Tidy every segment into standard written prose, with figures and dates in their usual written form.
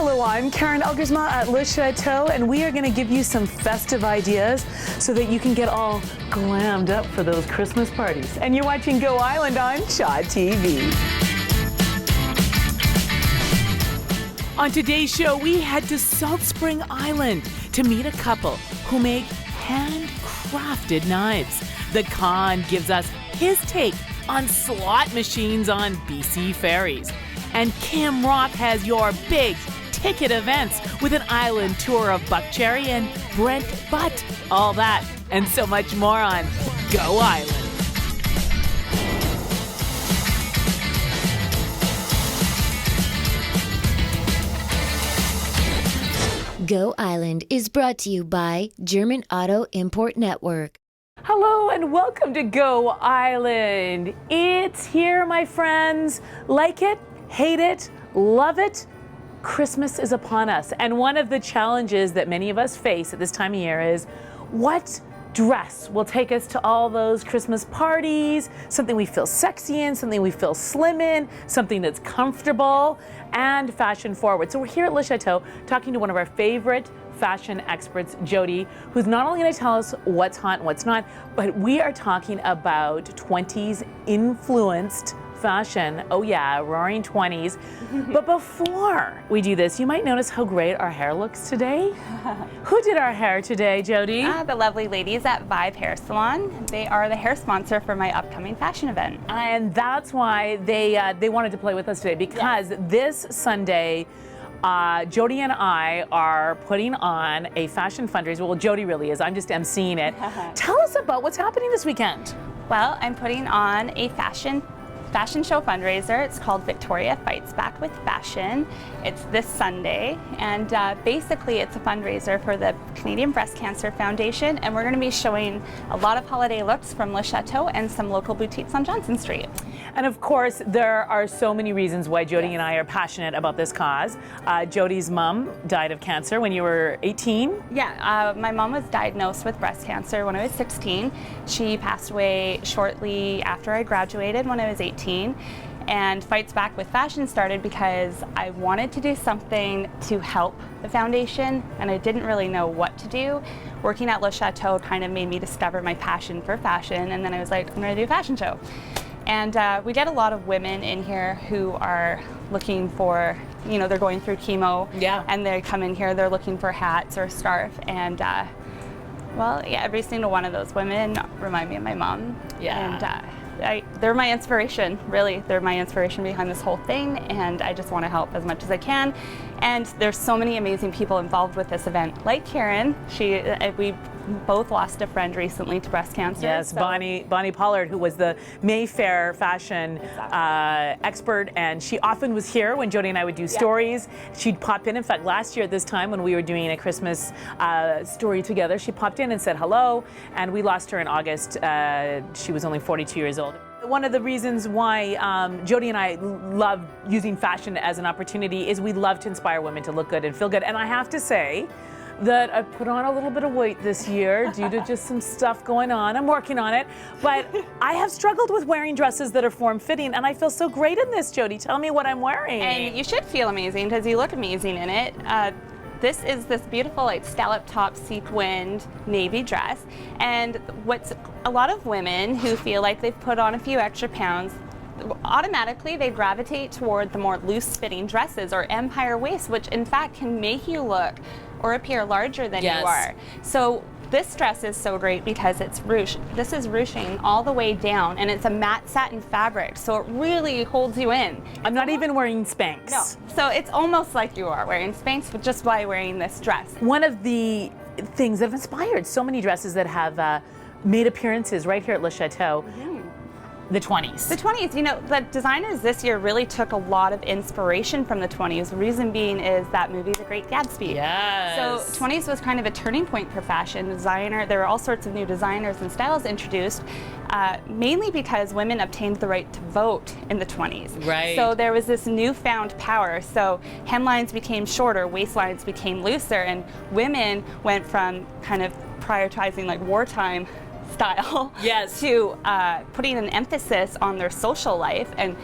Hello, I'm Karen Elgersma at Le Chateau, and we are going to give you some festive ideas so that you can get all glammed up for those Christmas parties. And you're watching Go Island on Shaw TV. On today's show, we head to Salt Spring Island to meet a couple who make handcrafted knives. The Khan gives us his take on slot machines on BC ferries. And Kim Rock has your big ticket events with an island tour of Buckcherry and Brent Butt. All that and so much more on Go Island. Go Island is brought to you by German Auto Import Network. Hello and welcome to Go Island. It's here, my friends. Like it, hate it, love it. Christmas is upon us. And one of the challenges that many of us face at this time of year is what dress will take us to all those Christmas parties, something we feel sexy in, something we feel slim in, something that's comfortable and fashion forward. So we're here at Le Chateau talking to one of our favorite fashion experts, Jodi, who's not only going to tell us what's hot and what's not, but we are talking about 20s influenced fashion. Oh yeah, roaring 20s. But before we do this, you might notice how great our hair looks today. Who did our hair today, Jodi? The lovely ladies at Vibe Hair Salon. They are the hair sponsor for my upcoming fashion event. And that's why they wanted to play with us today, because this Sunday, Jodi and I are putting on a fashion fundraiser. Well, Jodi really is. I'm just emceeing it. Tell us about what's happening this weekend. Well, I'm putting on a fashion show fundraiser. It's called Victoria Fights Back with Fashion. It's this Sunday, and basically it's a fundraiser for the Canadian Breast Cancer Foundation, and we're going to be showing a lot of holiday looks from Le Chateau and some local boutiques on Johnson Street. And of course, there are so many reasons why Jodi and I are passionate about this cause. Jodi's mom died of cancer when you were 18. Yeah, my mom was diagnosed with breast cancer when I was 16. She passed away shortly after I graduated when I was 18. And Fights Back with Fashion started because I wanted to do something to help the foundation, and I didn't really know what to do. Working at Le Chateau kind of made me discover my passion for fashion, and then I was like, I'm going to do a fashion show. And we get a lot of women in here who are looking for, you know, they're going through chemo, and they come in here, they're looking for hats or a scarf, and well, yeah, every single one of those women remind me of my mom. And they're my inspiration, really. They're my inspiration behind this whole thing, and I just want to help as much as I can. And there's so many amazing people involved with this event, like Karen. We both lost a friend recently to breast cancer. Yes, so. Bonnie Pollard, who was the Mayfair fashion expert, and she often was here when Jodi and I would do stories. She'd pop in. In fact, last year at this time when we were doing a Christmas story together, she popped in and said hello, and we lost her in August. She was only 42 years old. One of the reasons why Jodi and I love using fashion as an opportunity is we love to inspire women to look good and feel good. And I have to say that I put on a little bit of weight this year due to just some stuff going on. I'm working on it. But I have struggled with wearing dresses that are form-fitting, and I feel so great in this, Jodi. Tell me what I'm wearing. And you should feel amazing because you look amazing in it. This is this beautiful like scallop top sequined navy dress, and what's a lot of women who feel like they've put on a few extra pounds, automatically they gravitate toward the more loose fitting dresses or empire waist, which in fact can make you look or appear larger than you are. So this dress is so great because it's ruched. This is ruching all the way down, and it's a matte satin fabric, so it really holds you in. I'm not even wearing Spanx. No, so it's almost like you are wearing Spanx just by wearing this dress. One of the things that have inspired so many dresses that have made appearances right here at Le Chateau, the 20s. The 20s, you know, the designers this year really took a lot of inspiration from the 20s. The reason being is that movie, The Great Gatsby. Yes. So 20s was kind of a turning point for fashion designer. There were all sorts of new designers and styles introduced, mainly because women obtained the right to vote in the 20s. Right. So there was this newfound power. So hemlines became shorter, waistlines became looser, and women went from kind of prioritizing like wartime style to putting an emphasis on their social life and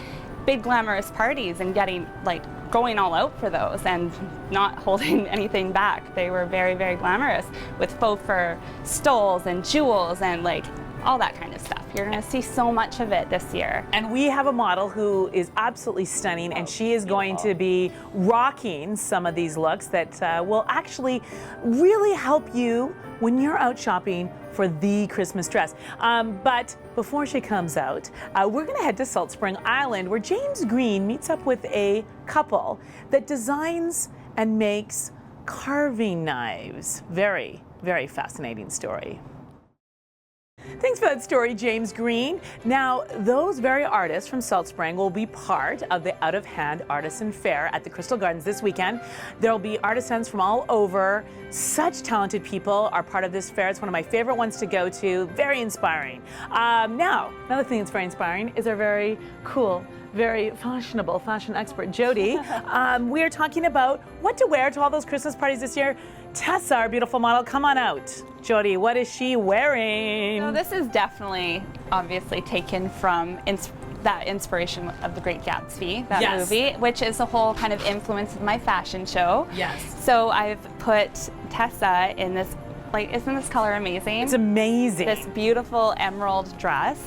big glamorous parties and getting like going all out for those and not holding anything back. They were very, very glamorous with faux fur stoles and jewels and like all that kind of stuff. You're gonna see so much of it this year. And we have a model who is absolutely stunning, and she is going to be rocking some of these looks that will actually really help you when you're out shopping for the Christmas dress. But before she comes out, we're gonna head to Salt Spring Island, where James Green meets up with a couple that designs and makes carving knives. Very, very fascinating story. Thanks for that story, James Green. Now, those very artists from Salt Spring will be part of the Out of Hand Artisan Fair at the Crystal Gardens this weekend. There'll be artisans from all over. Such talented people are part of this fair. It's one of my favorite ones to go to. Very inspiring. Now, another thing that's very inspiring is our very cool, very fashionable fashion expert, Jodi. We are talking about what to wear to all those Christmas parties this year. Tessa, our beautiful model, come on out. Jodi, what is she wearing? So this is definitely, obviously, taken from that inspiration of The Great Gatsby, that Yes. movie, which is the whole kind of influence of my fashion show. Yes. So I've put Tessa in this, like, isn't this color amazing? It's amazing. This beautiful emerald dress.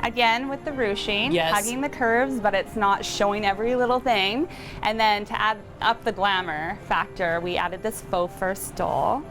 Again, with the ruching, Yes. hugging the curves, but it's not showing every little thing. And then to add up the glamour factor, we added this faux fur stole.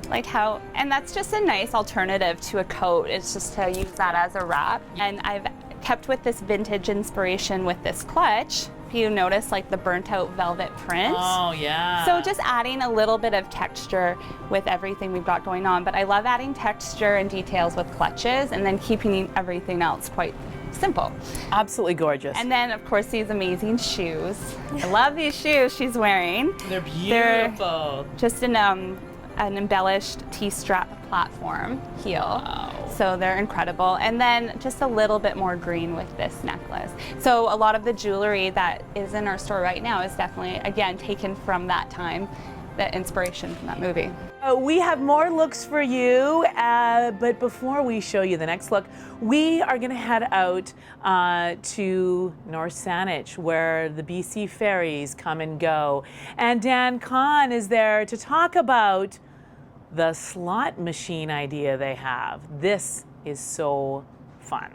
Like how, and that's just a nice alternative to a coat. It's just to use that as a wrap. And I've kept with this vintage inspiration with this clutch. If you notice, like the burnt out velvet print. Oh, yeah. So just adding a little bit of texture with everything we've got going on. But I love adding texture and details with clutches and then keeping everything else quite simple. Absolutely gorgeous. And then, of course, these amazing shoes. I love these shoes she's wearing. They're beautiful. Just an embellished T-strap platform heel. Wow. So they're incredible. And then just a little bit more green with this necklace. So a lot of the jewelry that is in our store right now is definitely, again, taken from that time, the inspiration from that movie. We have more looks for you, but before we show you the next look, we are going to head out to North Saanich, where the BC ferries come and go. And Dan Kahn is there to talk about the slot machine idea they have. This is so fun.